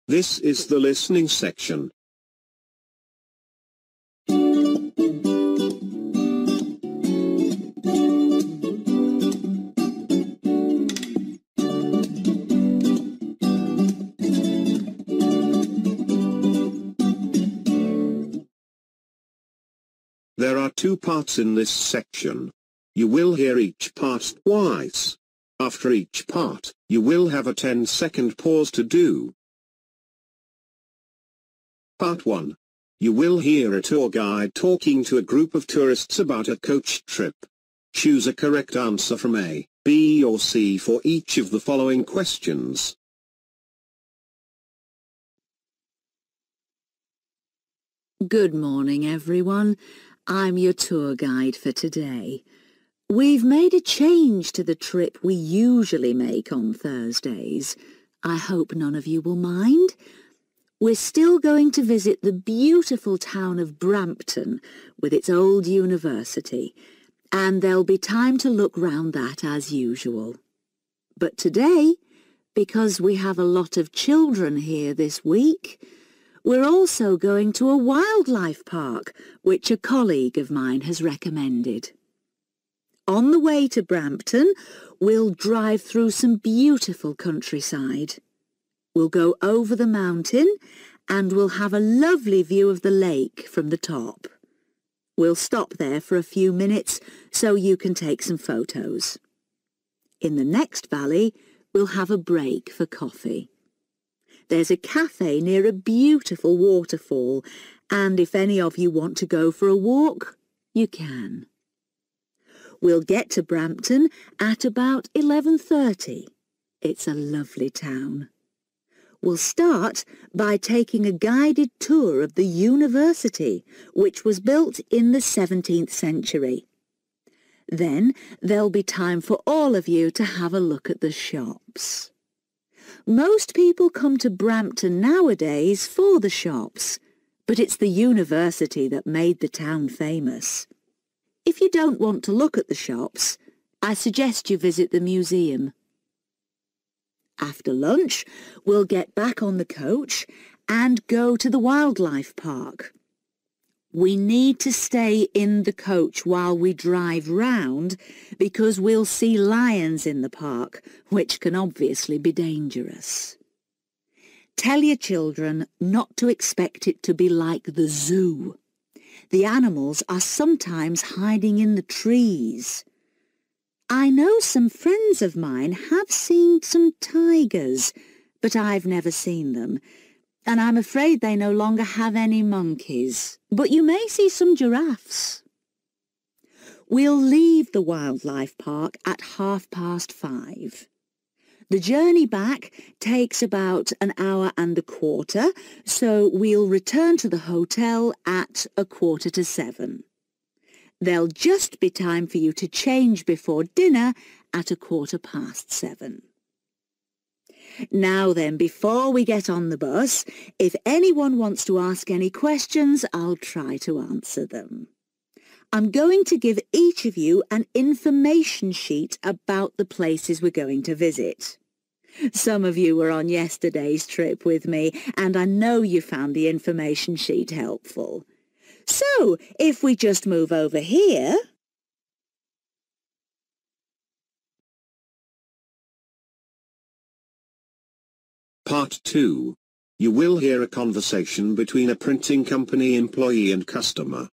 This is the listening section. There are two parts in this section. You will hear each part twice. After each part, you will have a 10-second pause to do. Part 1. You will hear a tour guide talking to a group of tourists about a coach trip. Choose a correct answer from A, B or C for each of the following questions. Good morning, everyone. I'm your tour guide for today. We've made a change to the trip we usually make on Thursdays. I hope none of you will mind. We're still going to visit the beautiful town of Brampton with its old university, and there'll be time to look round that as usual. But today, because we have a lot of children here this week, we're also going to a wildlife park, which a colleague of mine has recommended. On the way to Brampton, we'll drive through some beautiful countryside. We'll go over the mountain and we'll have a lovely view of the lake from the top. We'll stop there for a few minutes so you can take some photos. In the next valley, we'll have a break for coffee. There's a cafe near a beautiful waterfall, and if any of you want to go for a walk, you can. We'll get to Brampton at about 11:30. It's a lovely town. We'll start by taking a guided tour of the university, which was built in the 17th century. Then there'll be time for all of you to have a look at the shops. Most people come to Brampton nowadays for the shops, but it's the university that made the town famous. If you don't want to look at the shops, I suggest you visit the museum. After lunch, we'll get back on the coach and go to the wildlife park. We need to stay in the coach while we drive round because we'll see lions in the park, which can obviously be dangerous. Tell your children not to expect it to be like the zoo. The animals are sometimes hiding in the trees. I know some friends of mine have seen some tigers, but I've never seen them. And I'm afraid they no longer have any monkeys, but you may see some giraffes. We'll leave the wildlife park at 5:30. The journey back takes about an hour and a quarter, so we'll return to the hotel at 6:45. There'll just be time for you to change before dinner at 7:15. Now then, before we get on the bus, if anyone wants to ask any questions, I'll try to answer them. I'm going to give each of you an information sheet about the places we're going to visit. Some of you were on yesterday's trip with me, and I know you found the information sheet helpful. So, if we just move over here... Part 2. You will hear a conversation between a printing company employee and customer.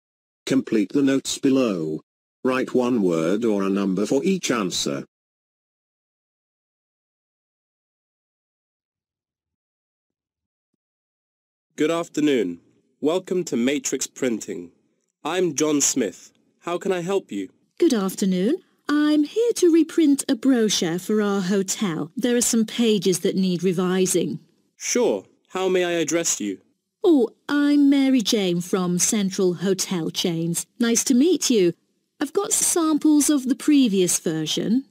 Complete the notes below. Write one word or a number for each answer. Good afternoon. Welcome to Matrix Printing. I'm John Smith. How can I help you? Good afternoon. I'm here to reprint a brochure for our hotel. There are some pages that need revising. Sure. How may I address you? Oh, I'm Mary Jane from Central Hotel Chains. Nice to meet you. I've got samples of the previous version.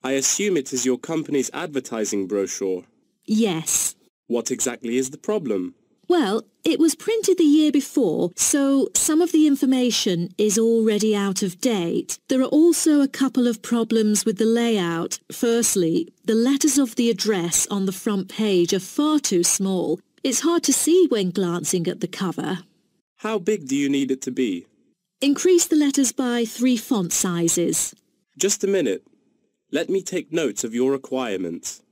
I assume it is your company's advertising brochure. Yes. What exactly is the problem? Well, it was printed the year before, so some of the information is already out of date. There are also a couple of problems with the layout. Firstly, the letters of the address on the front page are far too small, It's hard to see when glancing at the cover. How big do you need it to be? Increase the letters by 3 font sizes. Just a minute. Let me take notes of your requirements.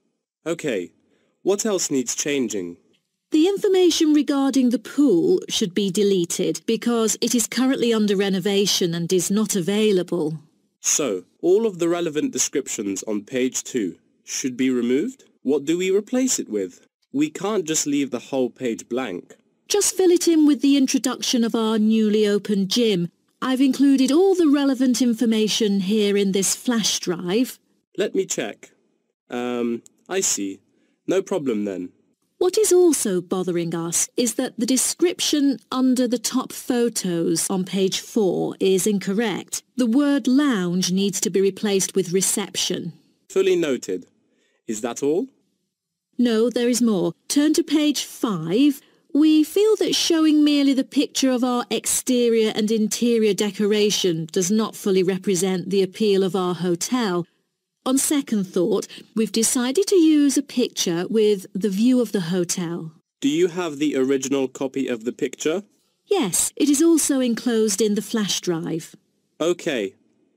Okay, what else needs changing? The information regarding the pool should be deleted because it is currently under renovation and is not available. So, all of the relevant descriptions on page 2 should be removed? What do we replace it with? We can't just leave the whole page blank. Just fill it in with the introduction of our newly opened gym. I've included all the relevant information here in this flash drive. Let me check. I see. No problem then. What is also bothering us is that the description under the top photos on page 4 is incorrect. The word lounge needs to be replaced with reception. Fully noted. Is that all? No, there is more. Turn to page 5. We feel that showing merely the picture of our exterior and interior decoration does not fully represent the appeal of our hotel. On second thought, we've decided to use a picture with the view of the hotel. Do you have the original copy of the picture? Yes, it is also enclosed in the flash drive. Okay,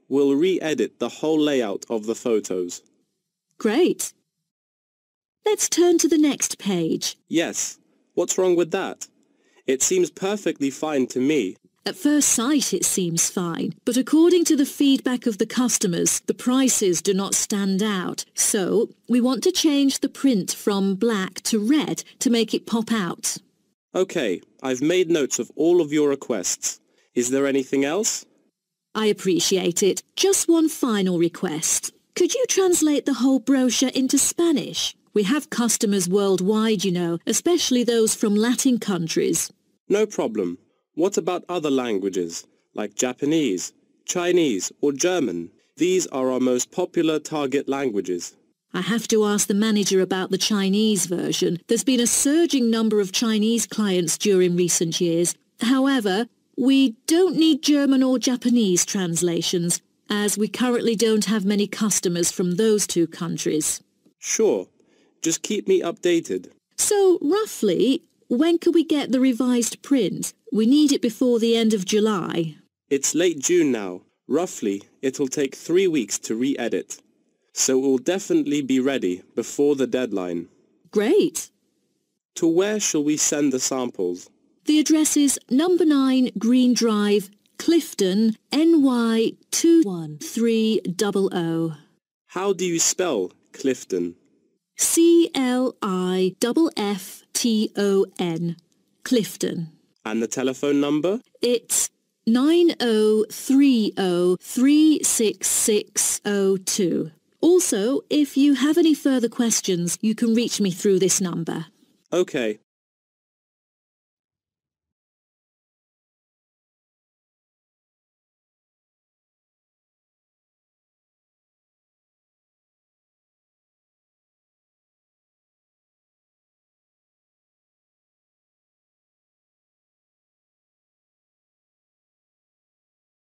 we'll re-edit the whole layout of the photos. Great. Let's turn to the next page. Yes, what's wrong with that? It seems perfectly fine to me. At first sight it seems fine, but according to the feedback of the customers, the prices do not stand out. So, we want to change the print from black to red to make it pop out. Okay, I've made notes of all of your requests. Is there anything else? I appreciate it. Just one final request. Could you translate the whole brochure into Spanish? We have customers worldwide, you know, especially those from Latin countries. No problem. What about other languages, like Japanese, Chinese or German? These are our most popular target languages. I have to ask the manager about the Chinese version. There's been a surging number of Chinese clients during recent years. However, we don't need German or Japanese translations, as we currently don't have many customers from those 2 countries. Sure. Just keep me updated. So, roughly, when can we get the revised print? We need it before the end of July. It's late June now. Roughly, it'll take 3 weeks to re-edit. So it will definitely be ready before the deadline. Great. To where shall we send the samples? The address is number 9 Green Drive, Clifton, NY 21300. How do you spell Clifton? CLIFFTON, Clifton. And the telephone number? It's 9030366602. Also, if you have any further questions, you can reach me through this number. Okay,